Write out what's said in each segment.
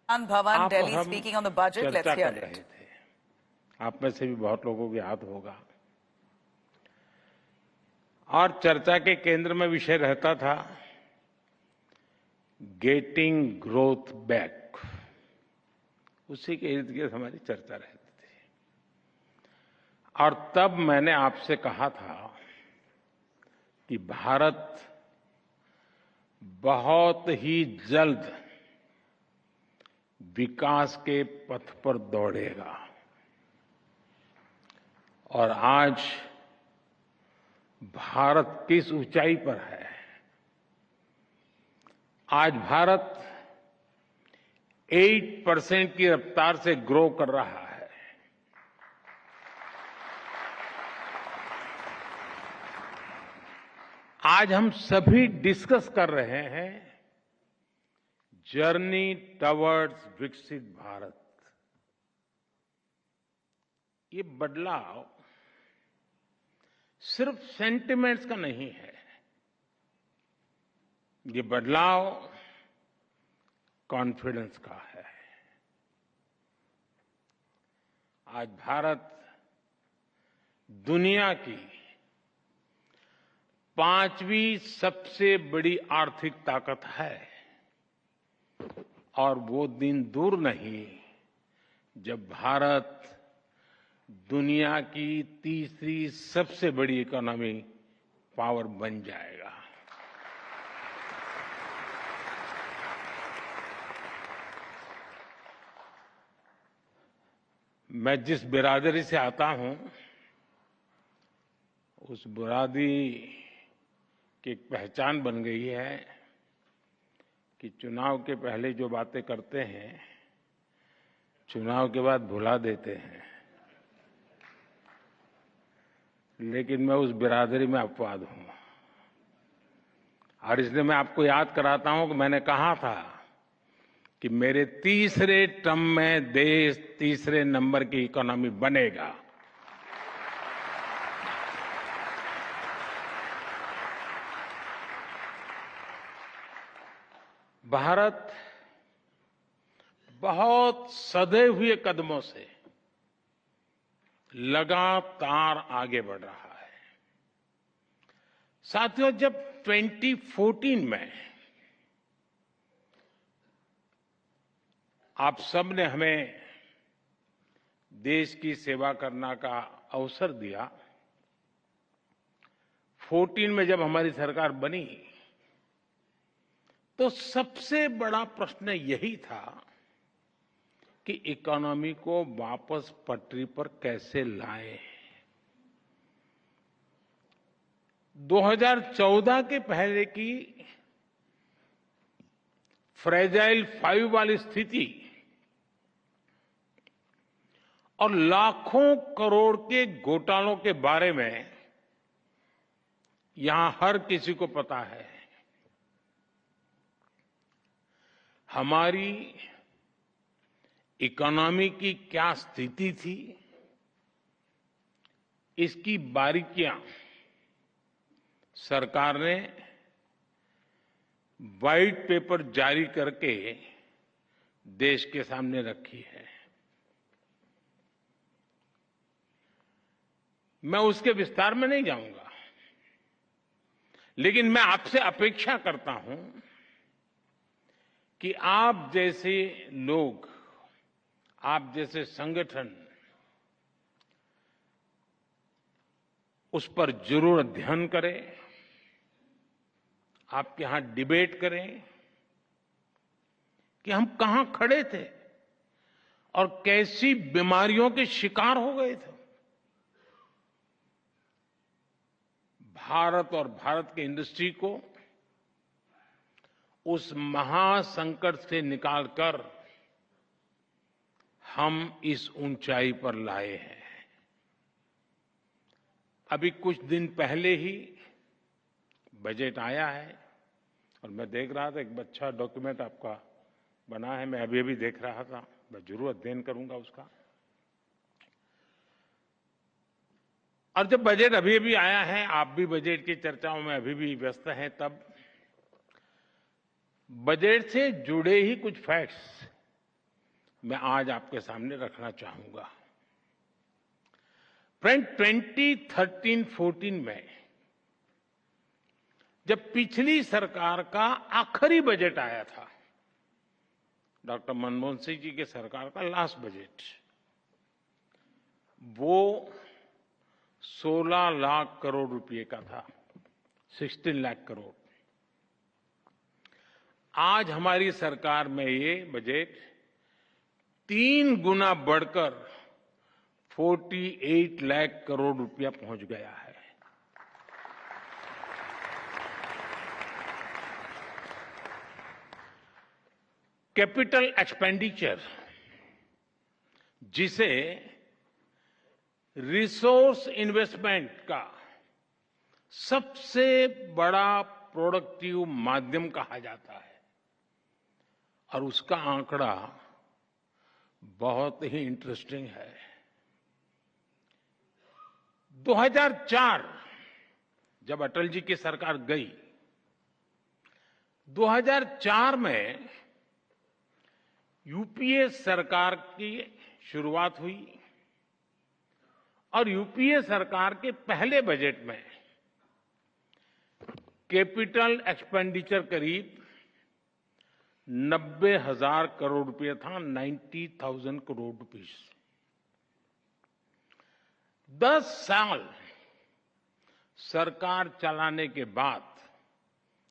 Bhavan, आप Delhi, हम speaking on the budget. Let's चर्चा hear कर रहे it. थे। आप में से भी बहुत लोगों को याद होगा। और चर्चा के केंद्र में विषय रहता था गेटिंग ग्रोथ बैक। उसी के इर्द गिर्द हमारी चर्चा रहती थी। और तब मैंने आपसे कहा था कि भारत बहुत ही जल्द विकास के पथ पर दौड़ेगा। और आज भारत किस ऊंचाई पर है? आज भारत 8% की रफ्तार से ग्रो कर रहा है। आज हम सभी डिस्कस कर रहे हैं जर्नी टवर्ड्स विकसित भारत। ये बदलाव सिर्फ सेंटिमेंट्स का नहीं है। ये बदलाव कॉन्फिडेंस का है। आज भारत दुनिया की 5वीं सबसे बड़ी आर्थिक ताकत है। और वो दिन दूर नहीं जब भारत दुनिया की तीसरी सबसे बड़ी इकोनॉमी पावर बन जाएगा। मैं जिस बिरादरी से आता हूं, उस बिरादरी की एक पहचान बन गई है कि चुनाव के पहले जो बातें करते हैं, चुनाव के बाद भुला देते हैं। लेकिन मैं उस बिरादरी में अपवाद हूं। और इसलिए मैं आपको याद कराता हूं कि मैंने कहा था कि मेरे तीसरे टर्म में देश तीसरे नंबर की इकोनॉमी बनेगा। भारत बहुत सधे हुए कदमों से लगातार आगे बढ़ रहा है। साथियों, जब 2014 में आप सबने हमें देश की सेवा करने का अवसर दिया, 14 में जब हमारी सरकार बनी, तो सबसे बड़ा प्रश्न यही था कि इकोनॉमी को वापस पटरी पर कैसे लाएं। 2014 के पहले की फ्रेजाइल 5 वाली स्थिति और लाखों करोड़ के घोटालों के बारे में यहां हर किसी को पता है। हमारी इकोनॉमी की क्या स्थिति थी, इसकी बारीकियां सरकार ने व्हाइट पेपर जारी करके देश के सामने रखी है। मैं उसके विस्तार में नहीं जाऊंगा, लेकिन मैं आपसे अपेक्षा करता हूं कि आप जैसे लोग, आप जैसे संगठन उस पर जरूर अध्ययन करें, आपके यहां डिबेट करें कि हम कहां खड़े थे और कैसी बीमारियों के शिकार हो गए थे। भारत और भारत की इंडस्ट्री को उस महासंकट से निकालकर हम इस ऊंचाई पर लाए हैं। अभी कुछ दिन पहले ही बजट आया है और मैं देख रहा था, एक अच्छा डॉक्यूमेंट आपका बना है। मैं अभी देख रहा था, मैं जरूर अध्ययन करूंगा उसका। और जब बजट अभी आया है, आप भी बजट की चर्चाओं में अभी भी व्यस्त हैं, तब बजट से जुड़े ही कुछ फैक्ट्स मैं आज आपके सामने रखना चाहूंगा। फ्रेंड, 2013-14 में जब पिछली सरकार का आखिरी बजट आया था, डॉक्टर मनमोहन सिंह जी के सरकार का लास्ट बजट, वो 16 लाख करोड़ रुपए का था, 16 लाख करोड़। आज हमारी सरकार में ये बजट 3 गुना बढ़कर 48 लाख करोड़ रुपया पहुंच गया है। कैपिटल एक्सपेंडिचर, जिसे रिसोर्स इन्वेस्टमेंट का सबसे बड़ा प्रोडक्टिव माध्यम कहा जाता है, और उसका आंकड़ा बहुत ही इंटरेस्टिंग है। 2004 जब अटल जी की सरकार गई, 2004 में यूपीए सरकार की शुरुआत हुई और यूपीए सरकार के पहले बजट में कैपिटल एक्सपेंडिचर करीब 90,000 करोड़ रुपए था, 90,000 करोड़ रुपीस। 10 साल सरकार चलाने के बाद,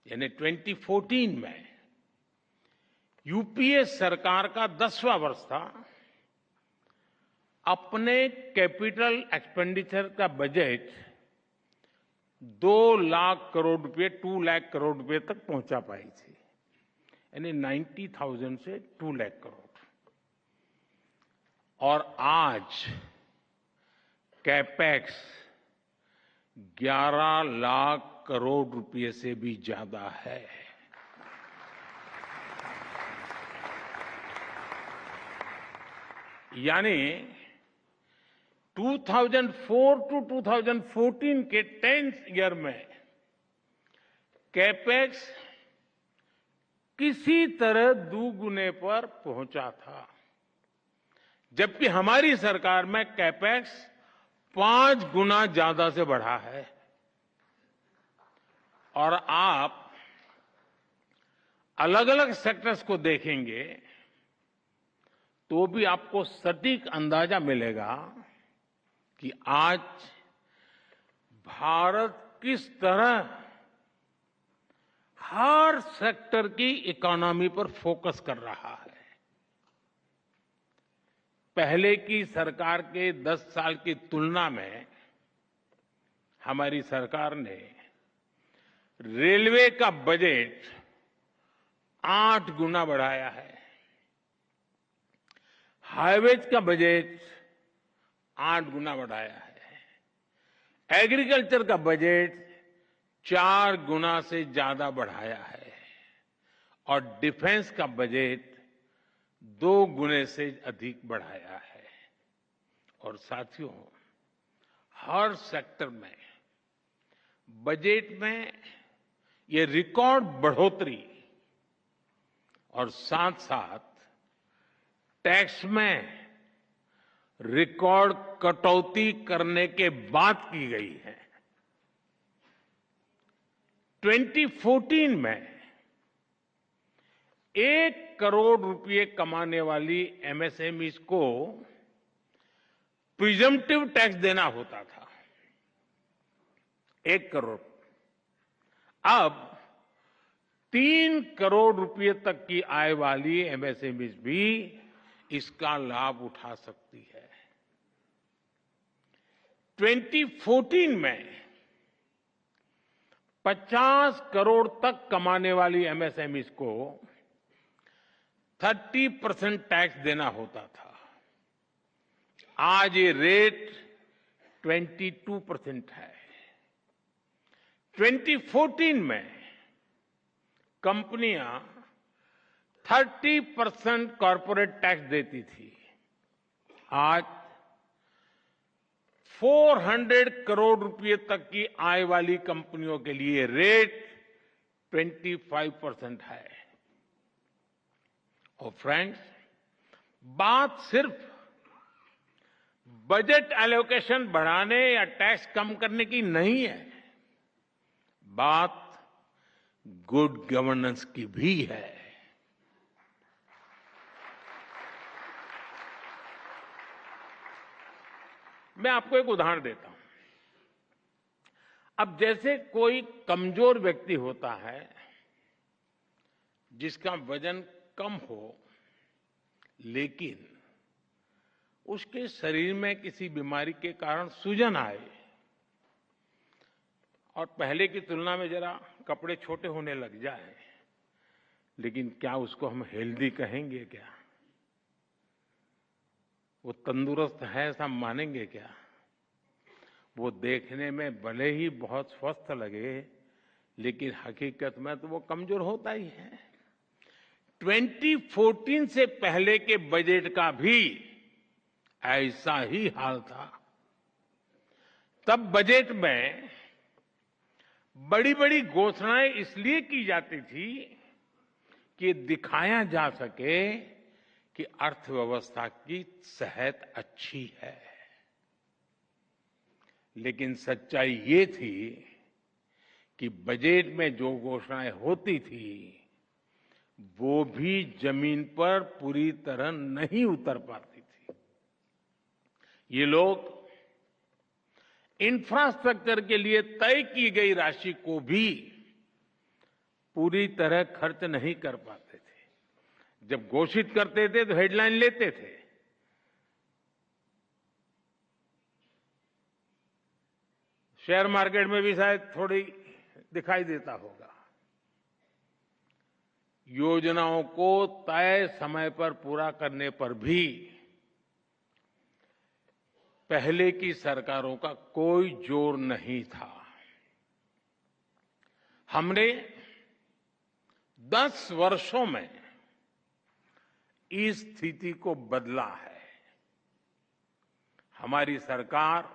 यानी 2014 में यूपीए सरकार का 10वां वर्ष था, अपने कैपिटल एक्सपेंडिचर का बजट 2 लाख करोड़ रुपए, 2 लाख करोड़ रुपए तक पहुंचा पाई थी, यानी 90,000 से 2 लाख करोड़। और आज कैपेक्स 11 लाख करोड़ रुपए से भी ज्यादा है। यानी 2004 टू 2014 के 10th ईयर में कैपेक्स किसी तरह दुगुने पर पहुंचा था, जबकि हमारी सरकार में कैपेक्स 5 गुना ज्यादा से बढ़ा है। और आप अलग अलग सेक्टर्स को देखेंगे तो भी आपको सटीक अंदाजा मिलेगा कि आज भारत किस तरह हर सेक्टर की इकोनॉमी पर फोकस कर रहा है। पहले की सरकार के 10 साल की तुलना में हमारी सरकार ने रेलवे का बजट 8 गुना बढ़ाया है, हाईवेज का बजट 8 गुना बढ़ाया है, एग्रीकल्चर का बजट 4 गुना से ज्यादा बढ़ाया है, और डिफेंस का बजट 2 गुने से अधिक बढ़ाया है। और साथियों, हर सेक्टर में बजट में ये रिकॉर्ड बढ़ोतरी और साथ साथ टैक्स में रिकॉर्ड कटौती करने के बाद की गई है। 2014 में 1 करोड़ रुपए कमाने वाली एमएसएमईज को प्रिजम्पटिव टैक्स देना होता था, 1 करोड़। अब 3 करोड़ रुपए तक की आय वाली एमएसएमईज भी इसका लाभ उठा सकती है। 2014 में 50 करोड़ तक कमाने वाली एमएसएमईज को 30% टैक्स देना होता था, आज ये रेट 22% है। 2014 में कंपनियां 30% कॉर्पोरेट टैक्स देती थी, आज 400 करोड़ रुपए तक की आय वाली कंपनियों के लिए रेट 25% है। और फ्रेंड्स, बात सिर्फ बजट एलोकेशन बढ़ाने या टैक्स कम करने की नहीं है, बात गुड गवर्नेंस की भी है। मैं आपको एक उदाहरण देता हूं। अब जैसे कोई कमजोर व्यक्ति होता है जिसका वजन कम हो, लेकिन उसके शरीर में किसी बीमारी के कारण सूजन आए और पहले की तुलना में जरा कपड़े छोटे होने लग जाए, लेकिन क्या उसको हम हेल्दी कहेंगे क्या? वो तंदुरुस्त है ऐसा मानेंगे क्या? वो देखने में भले ही बहुत स्वस्थ लगे, लेकिन हकीकत में तो वो कमजोर होता ही है। 2014 से पहले के बजट का भी ऐसा ही हाल था। तब बजट में बड़ी बड़ी घोषणाएं इसलिए की जाती थी कि दिखाया जा सके कि अर्थव्यवस्था की सेहत अच्छी है, लेकिन सच्चाई ये थी कि बजट में जो घोषणाएं होती थी वो भी जमीन पर पूरी तरह नहीं उतर पाती थी। ये लोग इंफ्रास्ट्रक्चर के लिए तय की गई राशि को भी पूरी तरह खर्च नहीं कर पाते थे। जब घोषित करते थे तो हेडलाइन लेते थे, शेयर मार्केट में भी शायद थोड़ी दिखाई देता होगा। योजनाओं को तय समय पर पूरा करने पर भी पहले की सरकारों का कोई जोर नहीं था। हमने 10 वर्षों में इस स्थिति को बदला है। हमारी सरकार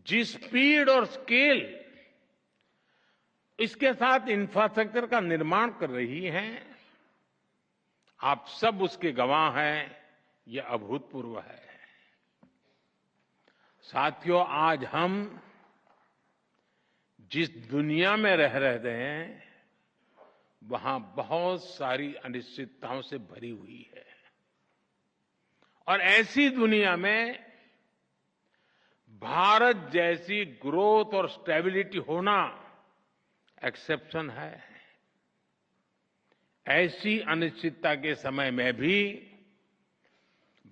जिस स्पीड और स्केल इसके साथ इंफ्रास्ट्रक्चर का निर्माण कर रही है, आप सब उसके गवाह हैं। यह अभूतपूर्व है। साथियों, आज हम जिस दुनिया में रह रहे हैं वहां बहुत सारी अनिश्चितताओं से भरी हुई है, और ऐसी दुनिया में भारत जैसी ग्रोथ और स्टेबिलिटी होना एक्सेप्शन है। ऐसी अनिश्चितता के समय में भी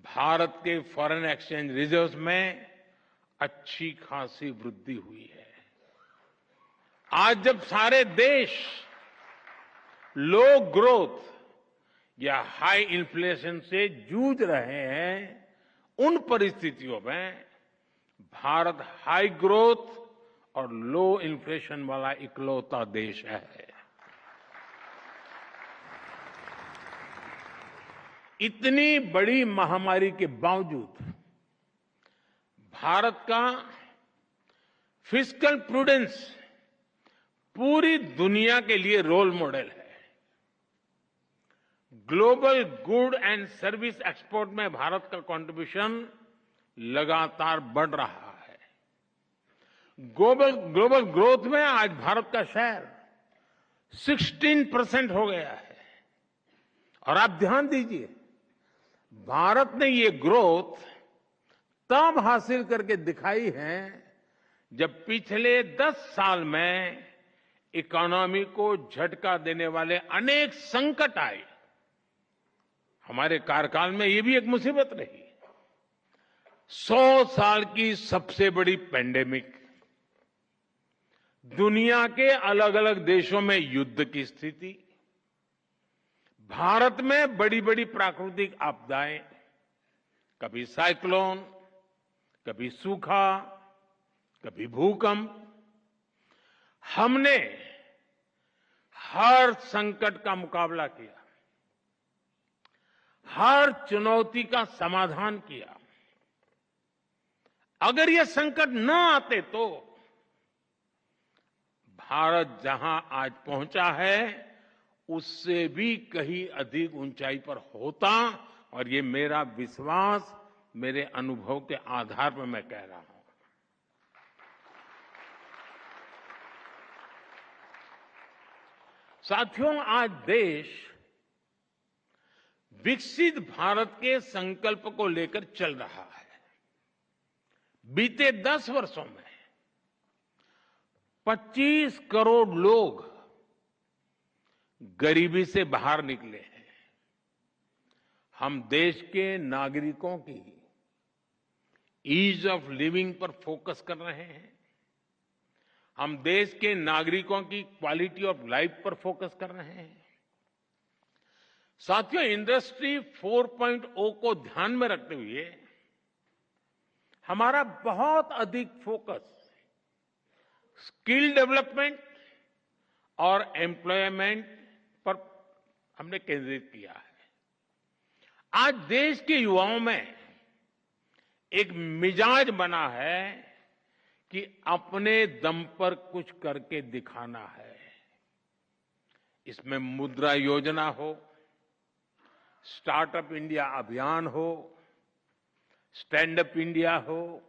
भारत के फॉरेन एक्सचेंज रिजर्व्स में अच्छी खासी वृद्धि हुई है। आज जब सारे देश लो ग्रोथ या हाई इन्फ्लेशन से जूझ रहे हैं, उन परिस्थितियों में भारत हाई ग्रोथ और लो इन्फ्लेशन वाला इकलौता देश है। इतनी बड़ी महामारी के बावजूद भारत का फिस्कल प्रूडेंस पूरी दुनिया के लिए रोल मॉडल है। Global good and service export में भारत का कंट्रीब्यूशन लगातार बढ़ रहा है। ग्लोबल ग्रोथ में आज भारत का शेयर 16% हो गया है। और आप ध्यान दीजिए, भारत ने ये ग्रोथ तब हासिल करके दिखाई है जब पिछले 10 साल में इकोनॉमी को झटका देने वाले अनेक संकट आए। हमारे कार्यकाल में ये भी एक मुसीबत रही। 100 साल की सबसे बड़ी पैंडेमिक, दुनिया के अलग अलग देशों में युद्ध की स्थिति, भारत में बड़ी बड़ी प्राकृतिक आपदाएं, कभी साइक्लोन, कभी सूखा, कभी भूकंप। हमने हर संकट का मुकाबला किया, हर चुनौती का समाधान किया। अगर ये संकट न आते तो भारत जहां आज पहुंचा है उससे भी कहीं अधिक ऊंचाई पर होता, और ये मेरा विश्वास, मेरे अनुभव के आधार पर मैं कह रहा हूं। साथियों, आज देश विकसित भारत के संकल्प को लेकर चल रहा है। बीते 10 वर्षों में 25 करोड़ लोग गरीबी से बाहर निकले हैं। हम देश के नागरिकों की ईज ऑफ लिविंग पर फोकस कर रहे हैं। हम देश के नागरिकों की क्वालिटी ऑफ लाइफ पर फोकस कर रहे हैं। साथियों, इंडस्ट्री 4.0 को ध्यान में रखते हुए हमारा बहुत अधिक फोकस स्किल डेवलपमेंट और एम्प्लॉयमेंट पर हमने केंद्रित किया है। आज देश के युवाओं में एक मिजाज बना है कि अपने दम पर कुछ करके दिखाना है। इसमें मुद्रा योजना हो, स्टार्टअप इंडिया अभियान हो, स्टैंड अप इंडिया हो,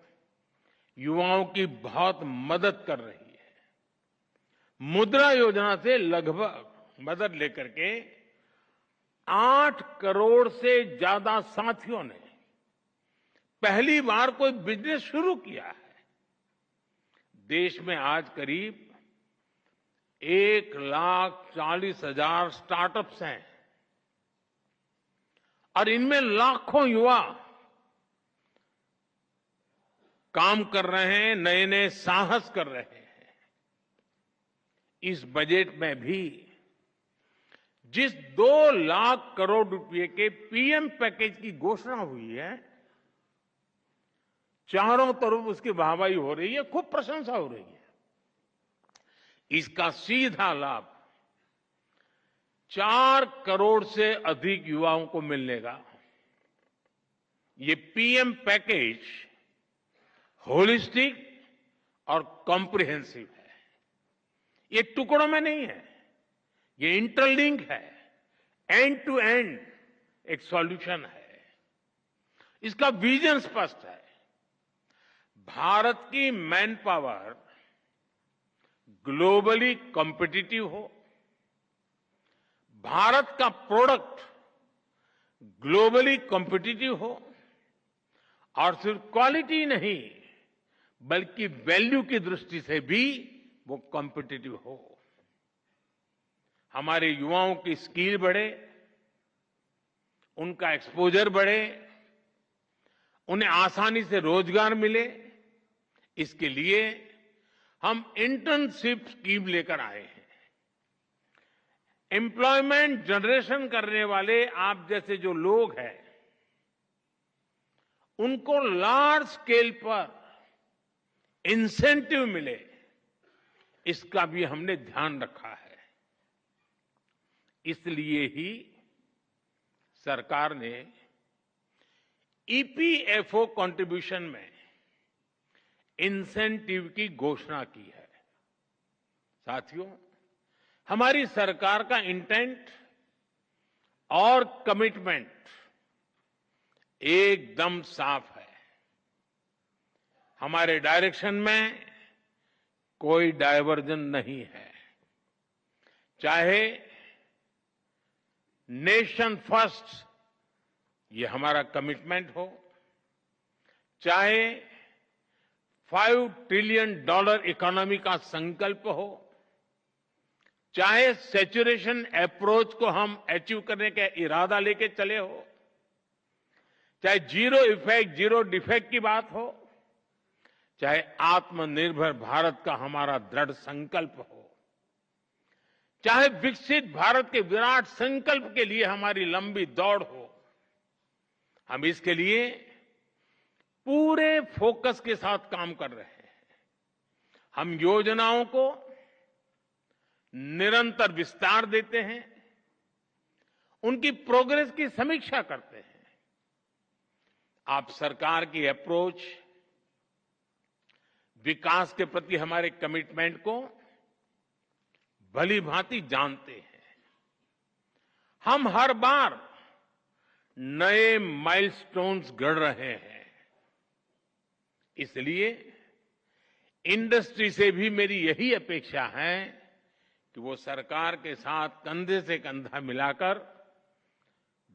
युवाओं की बहुत मदद कर रही है। मुद्रा योजना से लगभग मदद लेकर के 8 करोड़ से ज्यादा साथियों ने पहली बार कोई बिजनेस शुरू किया है। देश में आज करीब 1,40,000 स्टार्टअप्स हैं और इनमें लाखों युवा काम कर रहे हैं, नए नए साहस कर रहे हैं। इस बजट में भी जिस 2 लाख करोड़ रुपए के पीएम पैकेज की घोषणा हुई है, चारों तरफ उसकी वाहवाही हो रही है, खूब प्रशंसा हो रही है। इसका सीधा लाभ 4 करोड़ से अधिक युवाओं को मिलने का। ये पीएम पैकेज होलिस्टिक और कॉम्प्रिहेंसिव है। ये टुकड़ों में नहीं है, ये इंटरलिंक है, एंड टू एंड एक सॉल्यूशन है। इसका विजन स्पष्ट है। भारत की मैन पावर ग्लोबली कॉम्पिटिटिव हो, भारत का प्रोडक्ट ग्लोबली कॉम्पिटिटिव हो और सिर्फ क्वालिटी नहीं बल्कि वैल्यू की दृष्टि से भी वो कॉम्पिटिटिव हो। हमारे युवाओं की स्किल बढ़े, उनका एक्सपोजर बढ़े, उन्हें आसानी से रोजगार मिले, इसके लिए हम इंटर्नशिप स्कीम लेकर आए हैं। एम्प्लॉयमेंट जनरेशन करने वाले आप जैसे जो लोग हैं, उनको लार्ज स्केल पर इंसेंटिव मिले, इसका भी हमने ध्यान रखा है। इसलिए ही सरकार ने ईपीएफओ कंट्रीब्यूशन में इंसेंटिव की घोषणा की है। साथियों, हमारी सरकार का इंटेंट और कमिटमेंट एकदम साफ है। हमारे डायरेक्शन में कोई डायवर्जन नहीं है। चाहे नेशन फर्स्ट ये हमारा कमिटमेंट हो, चाहे $5 ट्रिलियन इकोनॉमी का संकल्प हो, चाहे सैचुरेशन अप्रोच को हम अचीव करने का इरादा लेके चले हो, चाहे जीरो इफेक्ट जीरो डिफेक्ट की बात हो, चाहे आत्मनिर्भर भारत का हमारा दृढ़ संकल्प हो, चाहे विकसित भारत के विराट संकल्प के लिए हमारी लंबी दौड़ हो, हम इसके लिए पूरे फोकस के साथ काम कर रहे हैं। हम योजनाओं को निरंतर विस्तार देते हैं, उनकी प्रोग्रेस की समीक्षा करते हैं। आप सरकार की अप्रोच, विकास के प्रति हमारे कमिटमेंट को भली भांति जानते हैं। हम हर बार नए माइलस्टोन्स गढ़ रहे हैं। इसलिए इंडस्ट्री से भी मेरी यही अपेक्षा है कि वो सरकार के साथ कंधे से कंधा मिलाकर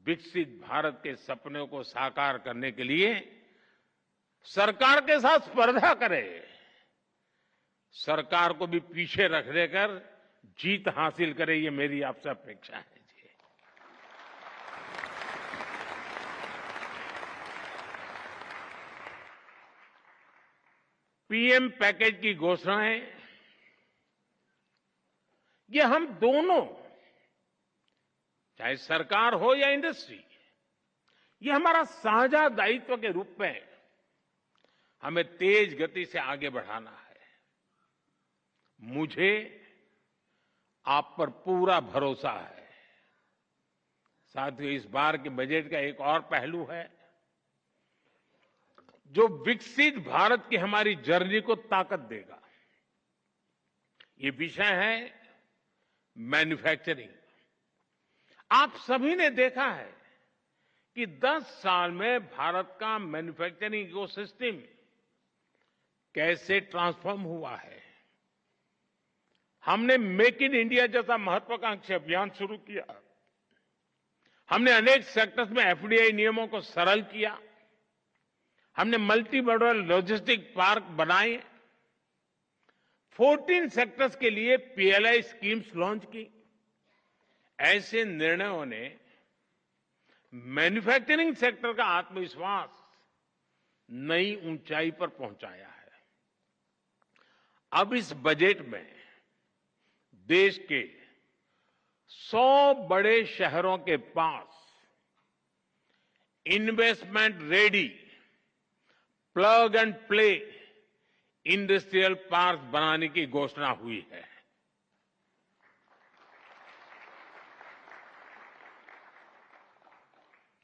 विकसित भारत के सपने को साकार करने के लिए सरकार के साथ स्पर्धा करे, सरकार को भी पीछे रख देकर जीत हासिल करे, ये मेरी आपसे अपेक्षा है। पीएम पैकेज की घोषणाएं, ये हम दोनों, चाहे सरकार हो या इंडस्ट्री, ये हमारा साझा दायित्व के रूप में हमें तेज गति से आगे बढ़ाना है। मुझे आप पर पूरा भरोसा है। साथियों, इस बार के बजट का एक और पहलू है जो विकसित भारत की हमारी जर्नी को ताकत देगा। ये विषय है मैन्युफैक्चरिंग। आप सभी ने देखा है कि 10 साल में भारत का मैन्युफैक्चरिंग इकोसिस्टम कैसे ट्रांसफॉर्म हुआ है। हमने मेक इन इंडिया जैसा महत्वाकांक्षी अभियान शुरू किया। हमने अनेक सेक्टर्स में एफडीआई नियमों को सरल किया। हमने मल्टी मॉडल लॉजिस्टिक पार्क बनाए। 14 सेक्टर्स के लिए पीएलआई स्कीम्स लॉन्च की। ऐसे निर्णयों ने मैन्युफैक्चरिंग सेक्टर का आत्मविश्वास नई ऊंचाई पर पहुंचाया है। अब इस बजट में देश के 100 बड़े शहरों के पास investment ready plug and play industrial park बनाने की घोषणा हुई है।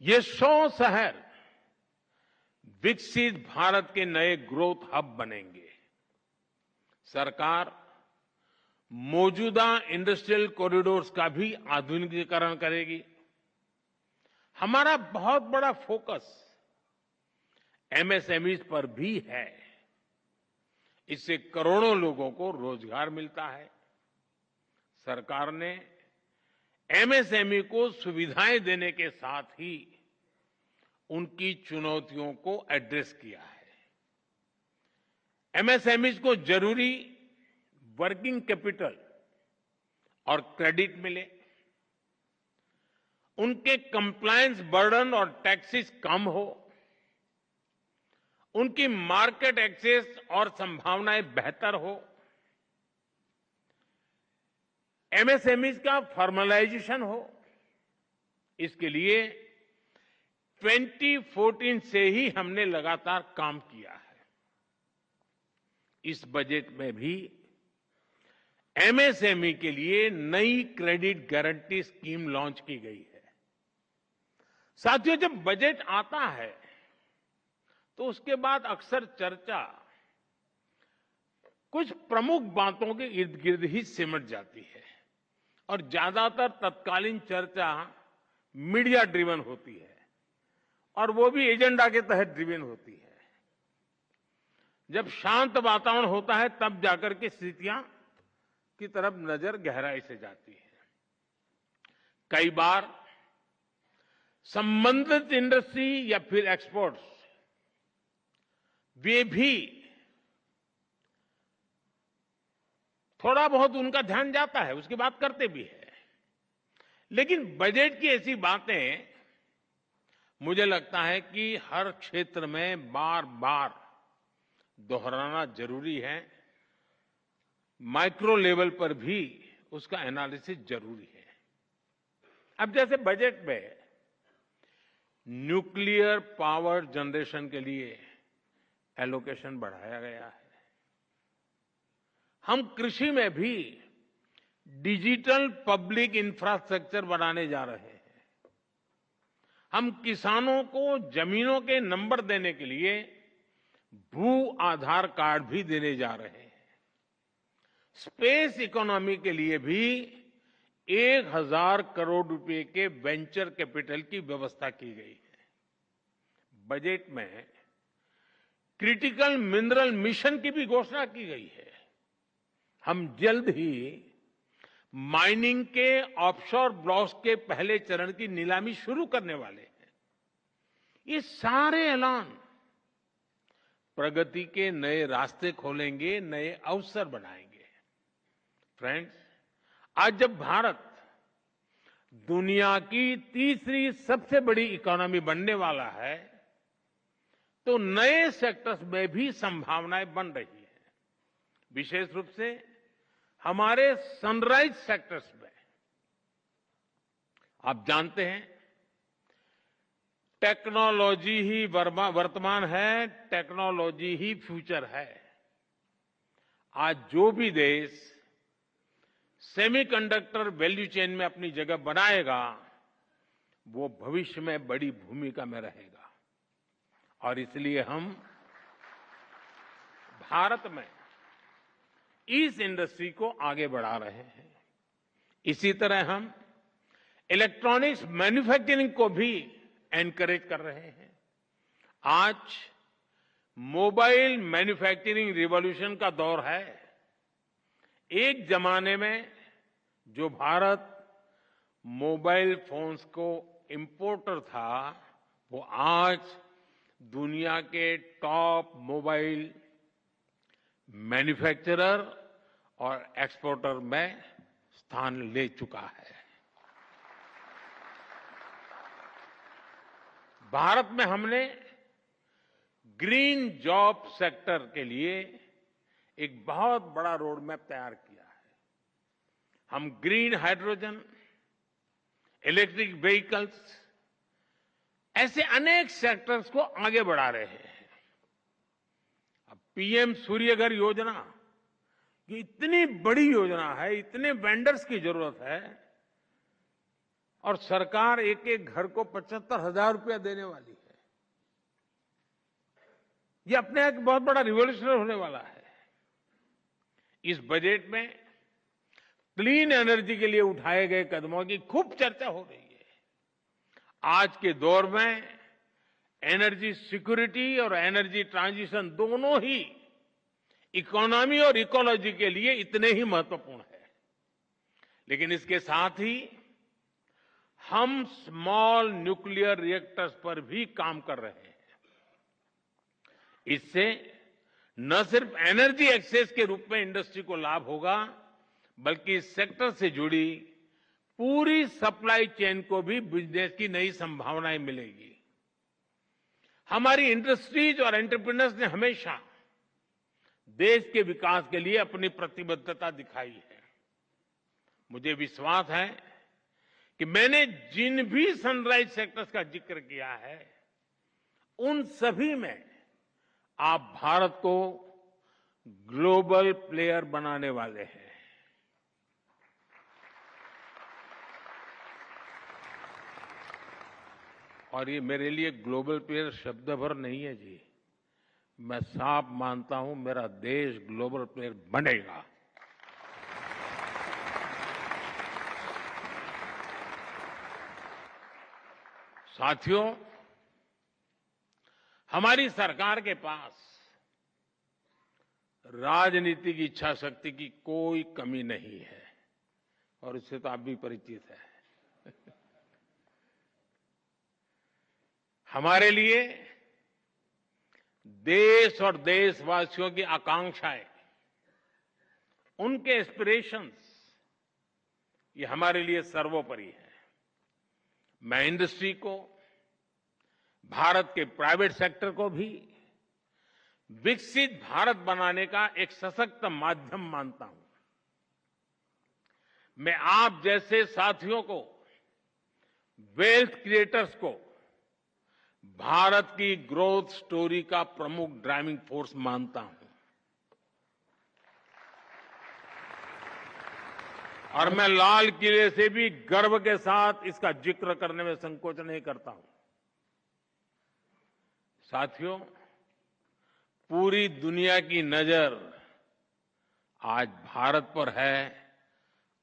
ये 100 शहर विकसित भारत के नए ग्रोथ हब बनेंगे। सरकार मौजूदा इंडस्ट्रियल कॉरिडोर्स का भी आधुनिकीकरण करेगी। हमारा बहुत बड़ा फोकस एमएसएमईज पर भी है। इससे करोड़ों लोगों को रोजगार मिलता है। सरकार ने एमएसएमई को सुविधाएं देने के साथ ही उनकी चुनौतियों को एड्रेस किया है। एमएसएमईज को जरूरी वर्किंग कैपिटल और क्रेडिट मिले, उनके कंप्लायंस बर्डन और टैक्सेस कम हो, उनकी मार्केट एक्सेस और संभावनाएं बेहतर हो, एमएसएमईज का फॉर्मलाइजेशन हो। इसके लिए 2014 से ही हमने लगातार काम किया है। इस बजट में भी एमएसएमई के लिए नई क्रेडिट गारंटी स्कीम लॉन्च की गई है। साथियों, जब बजट आता है तो उसके बाद अक्सर चर्चा कुछ प्रमुख बातों के इर्द गिर्द ही सिमट जाती है और ज्यादातर तत्कालीन चर्चा मीडिया ड्रिवन होती है और वो भी एजेंडा के तहत ड्रिवन होती है। जब शांत वातावरण होता है तब जाकर के स्थितियां की तरफ नजर गहराई से जाती है। कई बार संबंधित इंडस्ट्री या फिर एक्सपोर्ट्स वे भी थोड़ा बहुत उनका ध्यान जाता है, उसकी बात करते भी है। लेकिन बजट की ऐसी बातें मुझे लगता है कि हर क्षेत्र में बार बार दोहराना जरूरी है। माइक्रो लेवल पर भी उसका एनालिसिस जरूरी है। अब जैसे बजट में न्यूक्लियर पावर जनरेशन के लिए एलोकेशन बढ़ाया गया है। हम कृषि में भी डिजिटल पब्लिक इंफ्रास्ट्रक्चर बनाने जा रहे हैं। हम किसानों को जमीनों के नंबर देने के लिए भू आधार कार्ड भी देने जा रहे हैं। स्पेस इकोनॉमी के लिए भी 1000 करोड़ रुपए के वेंचर कैपिटल की व्यवस्था की गई है। बजट में क्रिटिकल मिनरल मिशन की भी घोषणा की गई है। हम जल्द ही माइनिंग के ऑफशोर ब्लॉक्स के पहले चरण की नीलामी शुरू करने वाले हैं। ये सारे ऐलान प्रगति के नए रास्ते खोलेंगे, नए अवसर बनाएंगे। फ्रेंड्स, आज जब भारत दुनिया की तीसरी सबसे बड़ी इकोनॉमी बनने वाला है, तो नए सेक्टर्स में भी संभावनाएं बन रही हैं। विशेष रूप से हमारे सनराइज सेक्टर्स में। आप जानते हैं, टेक्नोलॉजी ही वर्तमान है, टेक्नोलॉजी ही फ्यूचर है। आज जो भी देश सेमीकंडक्टर वैल्यू चेन में अपनी जगह बनाएगा, वो भविष्य में बड़ी भूमिका में रहेगा। और इसलिए हम भारत में इस इंडस्ट्री को आगे बढ़ा रहे हैं। इसी तरह हम इलेक्ट्रॉनिक्स मैन्युफैक्चरिंग को भी एनकरेज कर रहे हैं। आज मोबाइल मैन्युफैक्चरिंग रिवॉल्यूशन का दौर है। एक जमाने में जो भारत मोबाइल फोन्स को इंपोर्टर था, वो आज दुनिया के टॉप मोबाइल मैन्युफैक्चरर और एक्सपोर्टर में स्थान ले चुका है। भारत में हमने ग्रीन जॉब सेक्टर के लिए एक बहुत बड़ा रोड मैप तैयार किया है। हम ग्रीन हाइड्रोजन, इलेक्ट्रिक व्हीकल्स, ऐसे अनेक सेक्टर्स को आगे बढ़ा रहे हैं। अब पीएम सूर्यघर योजना, ये इतनी बड़ी योजना है, इतने वेंडर्स की जरूरत है, और सरकार एक एक घर को 75,000 रुपया देने वाली है। ये अपने एक बहुत बड़ा रिवॉल्यूशन होने वाला है। इस बजट में क्लीन एनर्जी के लिए उठाए गए कदमों की खूब चर्चा हो रही है। आज के दौर में एनर्जी सिक्योरिटी और एनर्जी ट्रांजिशन दोनों ही इकोनॉमी और इकोलॉजी के लिए इतने ही महत्वपूर्ण है। लेकिन इसके साथ ही हम स्मॉल न्यूक्लियर रिएक्टर्स पर भी काम कर रहे हैं। इससे न सिर्फ एनर्जी एक्सेस के रूप में इंडस्ट्री को लाभ होगा, बल्कि इस सेक्टर से जुड़ी पूरी सप्लाई चेन को भी बिजनेस की नई संभावनाएं मिलेगी। हमारी इंडस्ट्रीज और एंटरप्रेन्योर्स ने हमेशा देश के विकास के लिए अपनी प्रतिबद्धता दिखाई है। मुझे विश्वास है कि मैंने जिन भी सनराइज सेक्टर्स का जिक्र किया है, उन सभी में आप भारत को ग्लोबल प्लेयर बनाने वाले हैं। और ये मेरे लिए ग्लोबल प्लेयर शब्द भर नहीं है जी। मैं साफ मानता हूं, मेरा देश ग्लोबल प्लेयर बनेगा। साथियों, हमारी सरकार के पास राजनीतिक इच्छा शक्ति की कोई कमी नहीं है, और इससे तो आप भी परिचित हैं। हमारे लिए देश और देशवासियों की आकांक्षाएं, उनके एस्पिरेशंस, ये हमारे लिए सर्वोपरि है। मैं इंडस्ट्री को, भारत के प्राइवेट सेक्टर को भी विकसित भारत बनाने का एक सशक्त माध्यम मानता हूं। मैं आप जैसे साथियों को, वेल्थ क्रिएटर्स को भारत की ग्रोथ स्टोरी का प्रमुख ड्राइविंग फोर्स मानता हूं। और मैं लाल किले से भी गर्व के साथ इसका जिक्र करने में संकोच नहीं करता हूं। साथियों, पूरी दुनिया की नजर आज भारत पर है,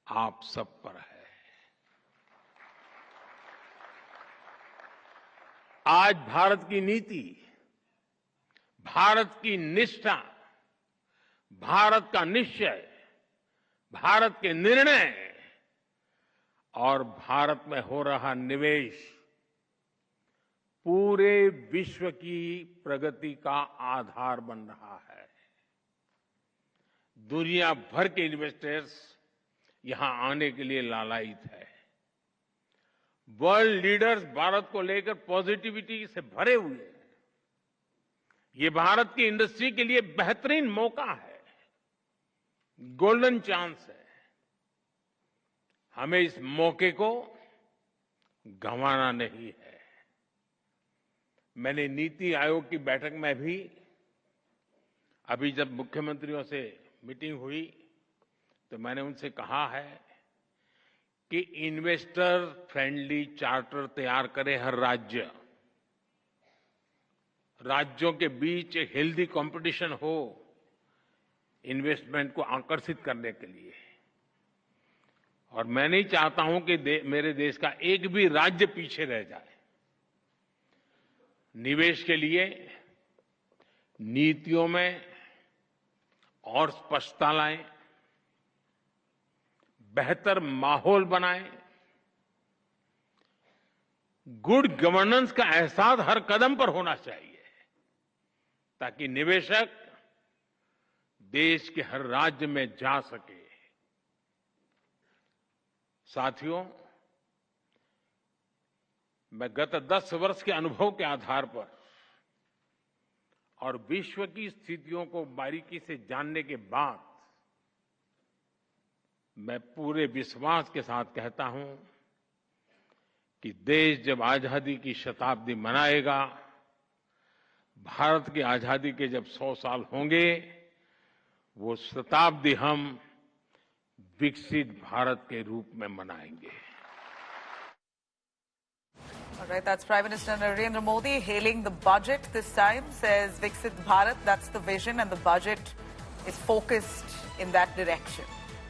आप सब पर है। आज भारत की नीति, भारत की निष्ठा, भारत का निश्चय, भारत के निर्णय और भारत में हो रहा निवेश पूरे विश्व की प्रगति का आधार बन रहा है। दुनिया भर के इन्वेस्टर्स यहां आने के लिए लालायित है। वर्ल्ड लीडर्स भारत को लेकर पॉजिटिविटी से भरे हुए हैं। ये भारत की इंडस्ट्री के लिए बेहतरीन मौका है, गोल्डन चांस है। हमें इस मौके को गंवाना नहीं है। मैंने नीति आयोग की बैठक में भी अभी जब मुख्यमंत्रियों से मीटिंग हुई तो मैंने उनसे कहा है कि इन्वेस्टर फ्रेंडली चार्टर तैयार करे हर राज्य। राज्यों के बीच एक हेल्दी कंपटीशन हो इन्वेस्टमेंट को आकर्षित करने के लिए। और मैं नहीं चाहता हूं कि मेरे देश का एक भी राज्य पीछे रह जाए। निवेश के लिए नीतियों में और स्पष्टता लाएं, बेहतर माहौल बनाएं, गुड गवर्नेंस का एहसास हर कदम पर होना चाहिए ताकि निवेशक देश के हर राज्य में जा सके। साथियों, मैं गत 10 वर्ष के अनुभव के आधार पर और विश्व की स्थितियों को बारीकी से जानने के बाद मैं पूरे विश्वास के साथ कहता हूं कि देश जब आजादी की शताब्दी मनाएगा, भारत की आजादी के जब 100 साल होंगे, वो शताब्दी हम विकसित भारत के रूप में मनाएंगे। All right, that's Prime Minister Narendra Modi hailing the budget this time, says Viksit Bharat, that's the vision, and the budget is focused in that direction.